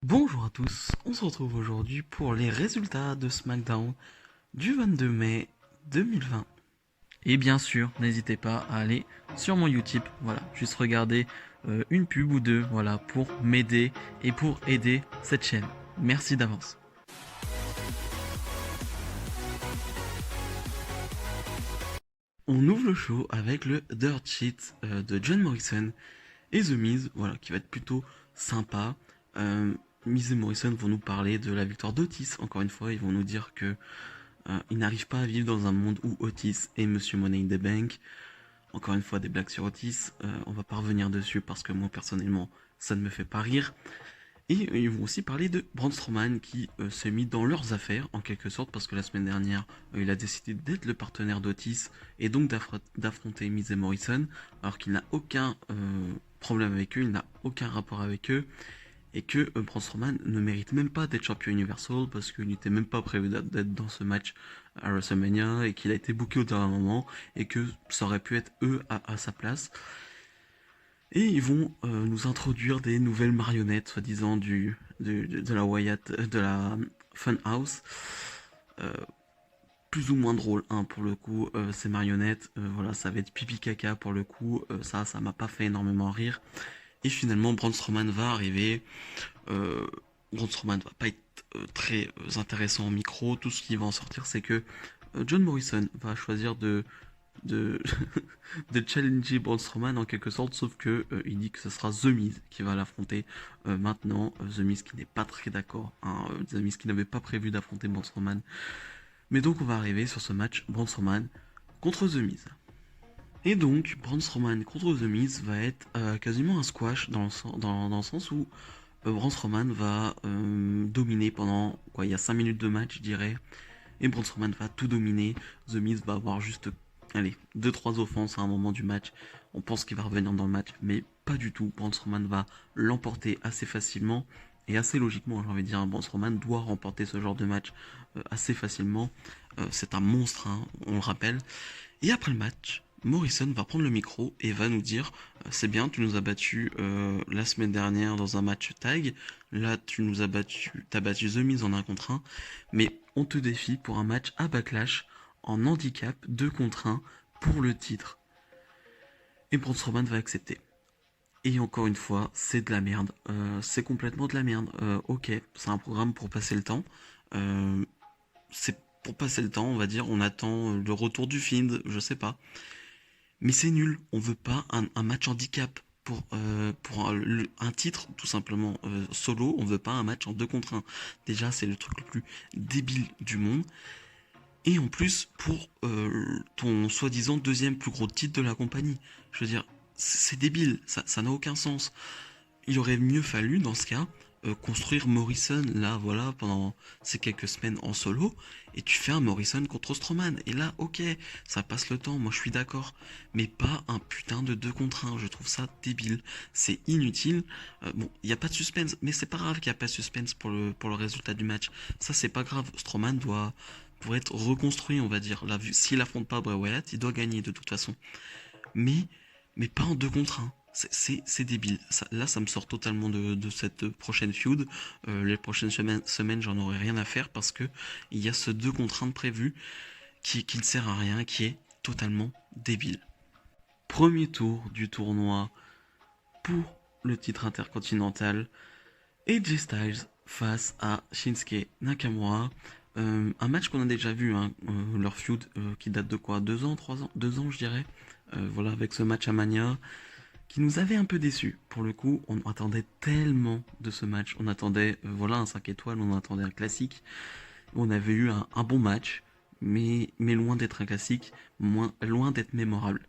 Bonjour à tous, on se retrouve aujourd'hui pour les résultats de SmackDown du 22 mai 2020. Et bien sûr, n'hésitez pas à aller sur mon Utip, voilà, juste regarder une pub ou deux, voilà, pour m'aider et pour aider cette chaîne. Merci d'avance. On ouvre le show avec le Dirt Sheet de John Morrison et The Miz, voilà, qui va être plutôt sympa. Miz et Morrison vont nous parler de la victoire d'Otis, encore une fois, ils vont nous dire que ils n'arrivent pas à vivre dans un monde où Otis est Monsieur Money in the Bank. Encore une fois, des blagues sur Otis. On va pas revenir dessus parce que moi, personnellement, ça ne me fait pas rire. Et ils vont aussi parler de Braun Strowman qui s'est mis dans leurs affaires, en quelque sorte, parce que la semaine dernière, il a décidé d'être le partenaire d'Otis et donc d'affronter Miz et Morrison, alors qu'il n'a aucun problème avec eux, il n'a aucun rapport avec eux et que Braun Strowman ne mérite même pas d'être champion Universal parce qu'il n'était même pas prévu d'être dans ce match à WrestleMania et qu'il a été booké au dernier moment et que ça aurait pu être eux à sa place. Et ils vont nous introduire des nouvelles marionnettes, soi-disant de la Wyatt, de la Funhouse. Euh, Plus ou moins drôle, hein, pour le coup, ces marionnettes. Voilà, ça va être pipi caca pour le coup. Ça m'a pas fait énormément rire. Et finalement, Braun Strowman va arriver. Euh, Braun Strowman va pas être très intéressant en micro. Tout ce qui va en sortir, c'est que John Morrison va choisir de, de challenger Braun Strowman en quelque sorte, sauf que il dit que ce sera The Miz qui va l'affronter maintenant. The Miz qui n'est pas très d'accord, hein, The Miz qui n'avait pas prévu d'affronter Braun Strowman. Mais donc on va arriver sur ce match Braun Strowman contre The Miz. Et donc, Braun Strowman contre The Miz va être quasiment un squash dans le sens où Braun Strowman va dominer pendant quoi, il y a 5 minutes de match, je dirais. Et Braun Strowman va tout dominer. The Miz va avoir juste, allez, deux trois offenses à un moment du match. On pense qu'il va revenir dans le match, mais pas du tout. Braun Strowman va l'emporter assez facilement et assez logiquement, j'ai envie de dire. Braun Strowman doit remporter ce genre de match assez facilement. C'est un monstre, hein, on le rappelle. Et après le match, Morrison va prendre le micro et va nous dire c'est bien, tu nous as battu la semaine dernière dans un match tag. Là, tu nous as battu, t'as battu The Miz en un contre un, mais on te défie pour un match à Backlash en handicap 2 contre un pour le titre. Et Braun Strowman va accepter. Et encore une fois, c'est de la merde. C'est complètement de la merde. Ok, c'est un programme pour passer le temps. Euh, c'est pour passer le temps, on va dire. On attend le retour du Fiend, je sais pas. Mais c'est nul. On veut pas un match handicap pour un titre, tout simplement solo. On veut pas un match en 2 contre un. Déjà, c'est le truc le plus débile du monde. Et en plus, pour ton soi-disant deuxième plus gros titre de la compagnie. Je veux dire, c'est débile. Ça n'a aucun sens. Il aurait mieux fallu, dans ce cas, construire Morrison, là, voilà, pendant ces quelques semaines en solo, et tu fais un Morrison contre Strowman. Et là, ok, ça passe le temps, moi je suis d'accord. Mais pas un putain de 2 contre 1, je trouve ça débile. C'est inutile. Bon, il n'y a pas de suspense, mais c'est pas grave qu'il n'y a pas de suspense pour le résultat du match. Ça, c'est pas grave. Strowman doit, pour être reconstruit, on va dire, là, s'il affronte pas Bray Wyatt, il doit gagner de toute façon. Mais, mais pas en 2 contre un. C'est débile. Là, ça me sort totalement de cette prochaine feud. Les prochaines semaines, j'en aurai rien à faire parce que il y a ce 2 contre 1 de prévu qui ne sert à rien, qui est totalement débile. Premier tour du tournoi pour le titre intercontinental. AJ Styles face à Shinsuke Nakamura. Un match qu'on a déjà vu, hein, leur feud qui date de quoi, 2 ans, 3 ans, 2 ans je dirais. Voilà, avec ce match à Mania qui nous avait un peu déçus. Pour le coup, on attendait tellement de ce match. On attendait, voilà, un 5 étoiles, on attendait un classique. On avait eu un bon match, mais loin d'être un classique, loin d'être mémorable.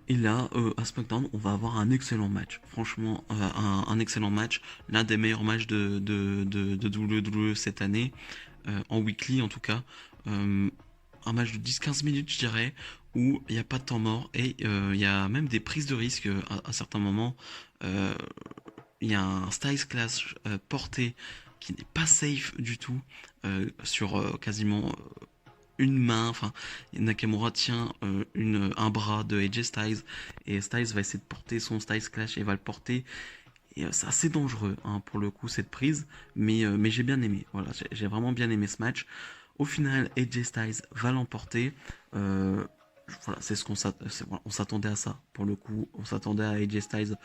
Et là, à SmackDown, on va avoir un excellent match. Franchement, un excellent match. L'un des meilleurs matchs de WWE cette année, en weekly en tout cas. Euh, un match de 10-15 minutes, je dirais, où il n'y a pas de temps mort et il y a même des prises de risque à certains moments. Euh, il y a un Styles Clash porté qui n'est pas safe du tout sur quasiment une main. Enfin, Nakamura tient un bras de AJ Styles et Styles va essayer de porter son Styles Clash et va le porter Et c'est assez dangereux hein, pour le coup cette prise, mais j'ai bien aimé. Voilà, j'ai vraiment bien aimé ce match. Au final, AJ Styles va l'emporter. Euh, voilà, c'est ce voilà, on s'attendait à ça. Pour le coup, on s'attendait à AJ Styles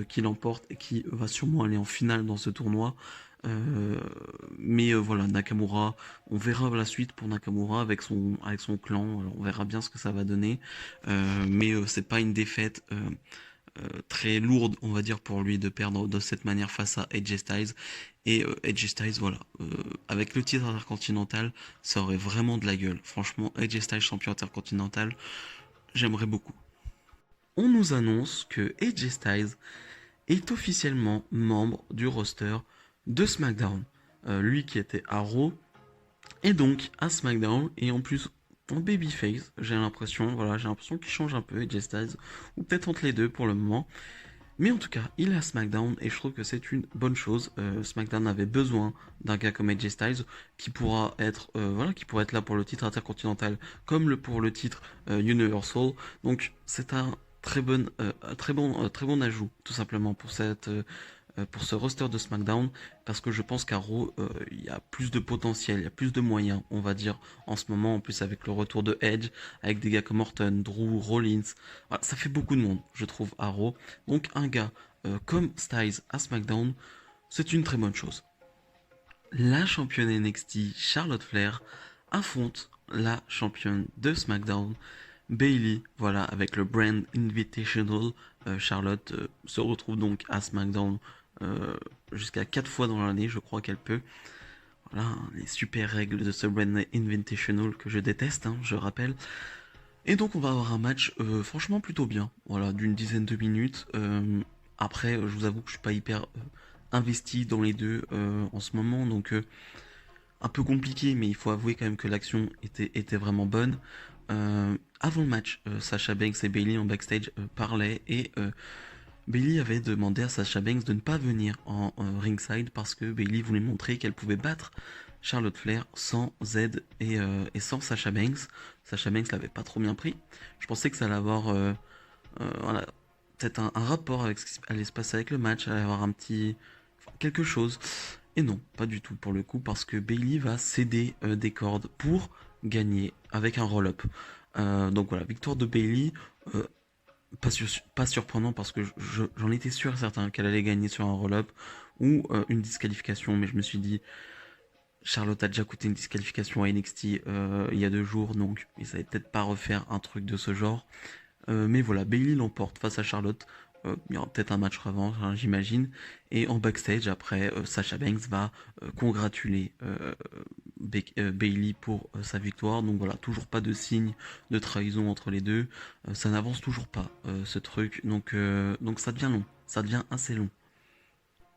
qui l'emporte et qui va sûrement aller en finale dans ce tournoi. Euh, mais voilà, Nakamura, on verra la suite pour Nakamura avec son clan. Alors, on verra bien ce que ça va donner. Mais c'est pas une défaite très lourde, on va dire, pour lui de perdre de cette manière face à AJ Styles. Et AJ Styles, voilà, avec le titre intercontinental, ça aurait vraiment de la gueule. Franchement, AJ Styles champion intercontinental, j'aimerais beaucoup. On nous annonce que AJ Styles est officiellement membre du roster de SmackDown. Lui qui était à Raw et donc à SmackDown et en plus en babyface, j'ai l'impression qu'il change un peu AJ Styles ou peut-être entre les deux pour le moment. Mais en tout cas, il est à SmackDown et je trouve que c'est une bonne chose. SmackDown avait besoin d'un gars comme AJ Styles qui pourra être là pour le titre intercontinental comme pour le titre Universal. Donc c'est un très bon ajout tout simplement pour ce roster de SmackDown parce que je pense qu'à Raw il y a plus de potentiel, il y a plus de moyens, on va dire en ce moment en plus avec le retour de Edge, avec des gars comme Orton, Drew, Rollins, voilà, ça fait beaucoup de monde je trouve à Raw. Donc un gars comme Styles à SmackDown, c'est une très bonne chose. La championne NXT Charlotte Flair affronte la championne de SmackDown Bailey, voilà, avec le Brand Invitational. Charlotte se retrouve donc à SmackDown euh, jusqu'à 4 fois dans l'année, je crois qu'elle peut. Voilà, hein, les super règles de ce Brand Invitational que je déteste, hein, je rappelle. Et donc on va avoir un match franchement plutôt bien, voilà, d'une dizaine de minutes. Après, je vous avoue que je suis pas hyper investi dans les deux en ce moment, donc un peu compliqué, mais il faut avouer quand même que l'action était vraiment bonne. Avant le match, Sasha Banks et Bailey en backstage parlaient et Bailey avait demandé à Sasha Banks de ne pas venir en ringside parce que Bailey voulait montrer qu'elle pouvait battre Charlotte Flair sans Z et sans Sasha Banks. Sasha Banks l'avait pas trop bien pris. Je pensais que ça allait avoir voilà, peut-être un rapport avec ce qui allait se passer avec le match, allait avoir un petit quelque chose. Et non, pas du tout pour le coup, parce que Bailey va céder des cordes pour gagner avec un roll-up. Donc voilà, victoire de Bailey, euh, pas surprenant parce que j'en étais sûr certain qu'elle allait gagner sur un roll-up ou une disqualification, mais je me suis dit, Charlotte a déjà coûté une disqualification à NXT il y a 2 jours, donc ils savaient peut-être pas refaire un truc de ce genre. Mais voilà, Bailey l'emporte face à Charlotte. Il y aura peut-être un match revanche, hein, j'imagine. Et en backstage, après, Sasha Banks va congratuler Bailey pour sa victoire. Donc voilà, toujours pas de signe de trahison entre les deux. Ça n'avance toujours pas, ce truc. Donc ça devient long. Ça devient assez long.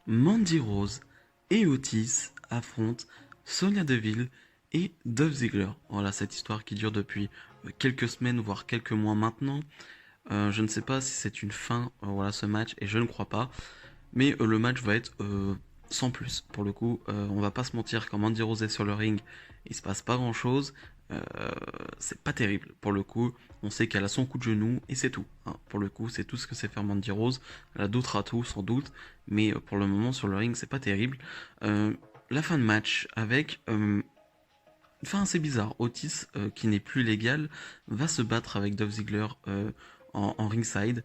Mandy Rose et Otis affrontent Sonya Deville et Dolph Ziggler. Voilà cette histoire qui dure depuis quelques semaines, voire quelques mois maintenant. Je ne sais pas si c'est une fin, voilà ce match, et je ne crois pas. Mais le match va être sans plus. Pour le coup, on va pas se mentir, quand Mandy Rose est sur le ring, il se passe pas grand chose. Euh, c'est pas terrible. Pour le coup, on sait qu'elle a son coup de genou et c'est tout, hein. Pour le coup, c'est tout ce que sait faire Mandy Rose. Elle a d'autres atouts sans doute, mais pour le moment sur le ring, c'est pas terrible. Euh, la fin de match avec enfin, c'est bizarre. Otis, qui n'est plus légal, va se battre avec Dolph Ziggler en ringside.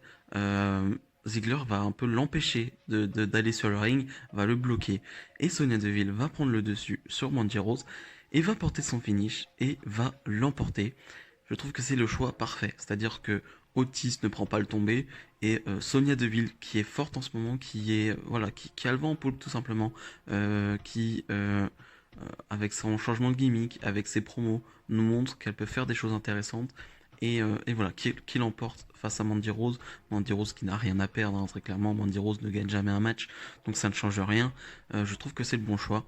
Ziggler va un peu l'empêcher d'aller sur le ring, va le bloquer. Et Sonya Deville va prendre le dessus sur Mandy Rose et va porter son finish et va l'emporter. Je trouve que c'est le choix parfait. C'est-à-dire que Otis ne prend pas le tombé et Sonya Deville, qui est forte en ce moment, qui a le vent en poupe tout simplement, avec son changement de gimmick, avec ses promos, nous montre qu'elle peut faire des choses intéressantes. Et voilà, qui l'emporte face à Mandy Rose. Mandy Rose qui n'a rien à perdre, hein, très clairement. Mandy Rose ne gagne jamais un match, donc ça ne change rien. Je trouve que c'est le bon choix.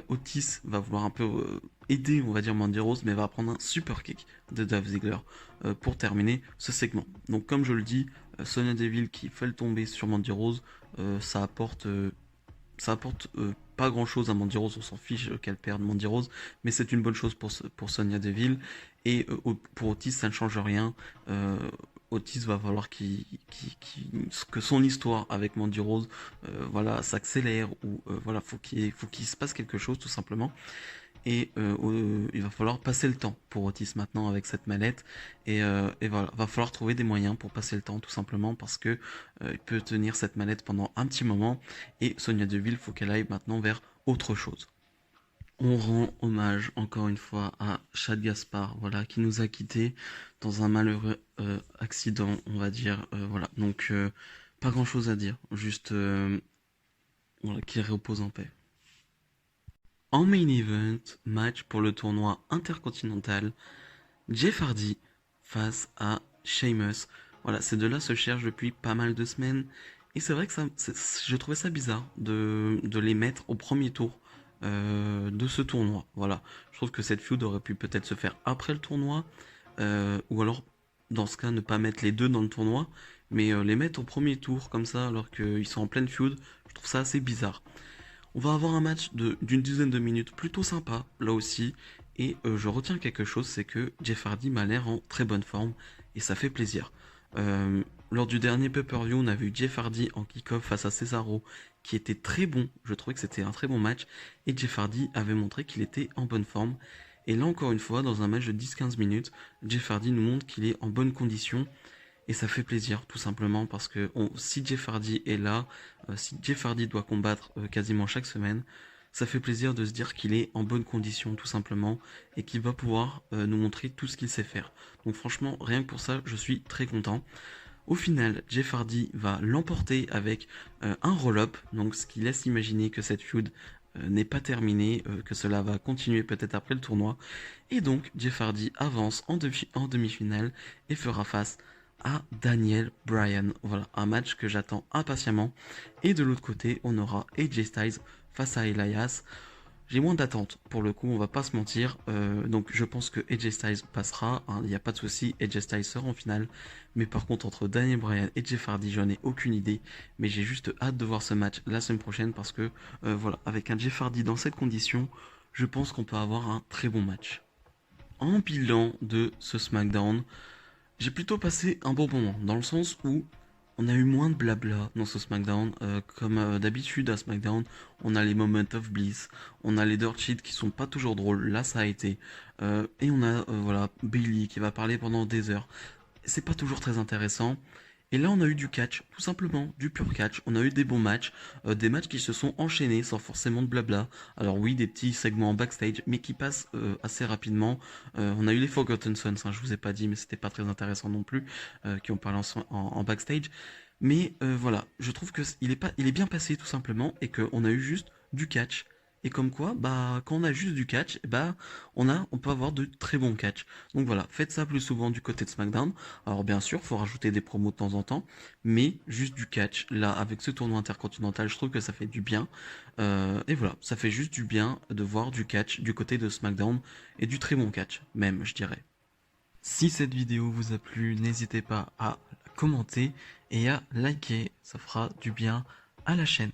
Otis va vouloir un peu aider, on va dire, Mandy Rose, mais va prendre un super kick de Dolph Ziggler pour terminer ce segment. Donc comme je le dis, Sonya Deville qui fait le tomber sur Mandy Rose, ça apporte pas grand chose à Mandy Rose, on s'en fiche qu'elle perde Mandy Rose, mais c'est une bonne chose pour Sonya Deville. Et pour Otis, ça ne change rien. Euh, Otis va falloir que son histoire avec Mandy Rose voilà, s'accélère ou voilà, faut qu'il se passe quelque chose tout simplement. Et il va falloir passer le temps pour Otis maintenant avec cette mallette. Et voilà, va falloir trouver des moyens pour passer le temps tout simplement parce que il peut tenir cette mallette pendant un petit moment. Et Sonya Deville, faut qu'elle aille maintenant vers autre chose. On rend hommage encore une fois à Chad Gaspard, voilà, qui nous a quittés dans un malheureux accident, on va dire. Voilà, donc pas grand chose à dire, juste voilà, qu'il repose en paix. En main event, match pour le tournoi intercontinental, Jeff Hardy face à Sheamus. Voilà, ces deux-là se cherchent depuis pas mal de semaines. Et c'est vrai que je trouvais ça bizarre de les mettre au premier tour de ce tournoi. Voilà, je trouve que cette feud aurait pu peut-être se faire après le tournoi. Ou alors, dans ce cas, ne pas mettre les deux dans le tournoi. Mais les mettre au premier tour comme ça alors qu'ils sont en pleine feud, je trouve ça assez bizarre. On va avoir un match d'une dizaine de minutes plutôt sympa, là aussi. Et je retiens quelque chose, c'est que Jeff Hardy m'a l'air en très bonne forme. Et ça fait plaisir. Lors du dernier pay-per-view, on a vu Jeff Hardy en kick-off face à Cesaro, qui était très bon. Je trouvais que c'était un très bon match. Et Jeff Hardy avait montré qu'il était en bonne forme. Et là encore une fois, dans un match de 10-15 minutes, Jeff Hardy nous montre qu'il est en bonne condition. Et ça fait plaisir, tout simplement, parce que si Jeff Hardy est là, si Jeff Hardy doit combattre quasiment chaque semaine, ça fait plaisir de se dire qu'il est en bonne condition, tout simplement, et qu'il va pouvoir nous montrer tout ce qu'il sait faire. Donc franchement, rien que pour ça, je suis très content. Au final, Jeff Hardy va l'emporter avec un roll-up, donc ce qui laisse imaginer que cette feud n'est pas terminée, que cela va continuer peut-être après le tournoi. Et donc, Jeff Hardy avance en demi-finale et fera face à Daniel Bryan. Voilà, un match que j'attends impatiemment. Et de l'autre côté, on aura AJ Styles face à Elias. J'ai moins d'attentes, pour le coup, on va pas se mentir. Donc je pense que AJ Styles passera, hein, il n'y a pas de souci, AJ Styles sera en finale. Mais par contre, entre Daniel Bryan et Jeff Hardy, j'en ai aucune idée. Mais j'ai juste hâte de voir ce match la semaine prochaine parce que, voilà, avec un Jeff Hardy dans cette condition, je pense qu'on peut avoir un très bon match. En bilan de ce SmackDown, j'ai plutôt passé un bon moment, dans le sens où on a eu moins de blabla dans ce SmackDown. Comme d'habitude à SmackDown, on a les Moments of Bliss, on a les Dirt Sheets qui sont pas toujours drôles, là ça a été. Et on a voilà, Bayley qui va parler pendant des heures. C'est pas toujours très intéressant. Et là, on a eu du catch, tout simplement, du pur catch. On a eu des bons matchs, des matchs qui se sont enchaînés sans forcément de blabla. Alors oui, des petits segments en backstage, mais qui passent assez rapidement. On a eu les Forgotten Sons, hein, je vous ai pas dit, mais c'était pas très intéressant non plus, qui ont parlé en backstage. Mais voilà, je trouve que il est bien passé tout simplement, et qu'on a eu juste du catch. Et comme quoi, bah, quand on a juste du catch, bah, on peut avoir de très bons catch. Donc voilà, faites ça plus souvent du côté de SmackDown. Alors bien sûr, faut rajouter des promos de temps en temps, mais juste du catch. Là, avec ce tournoi intercontinental, je trouve que ça fait du bien. Et voilà, ça fait juste du bien de voir du catch du côté de SmackDown et du très bon catch, même, je dirais. Si cette vidéo vous a plu, n'hésitez pas à la commenter et à liker, ça fera du bien à la chaîne.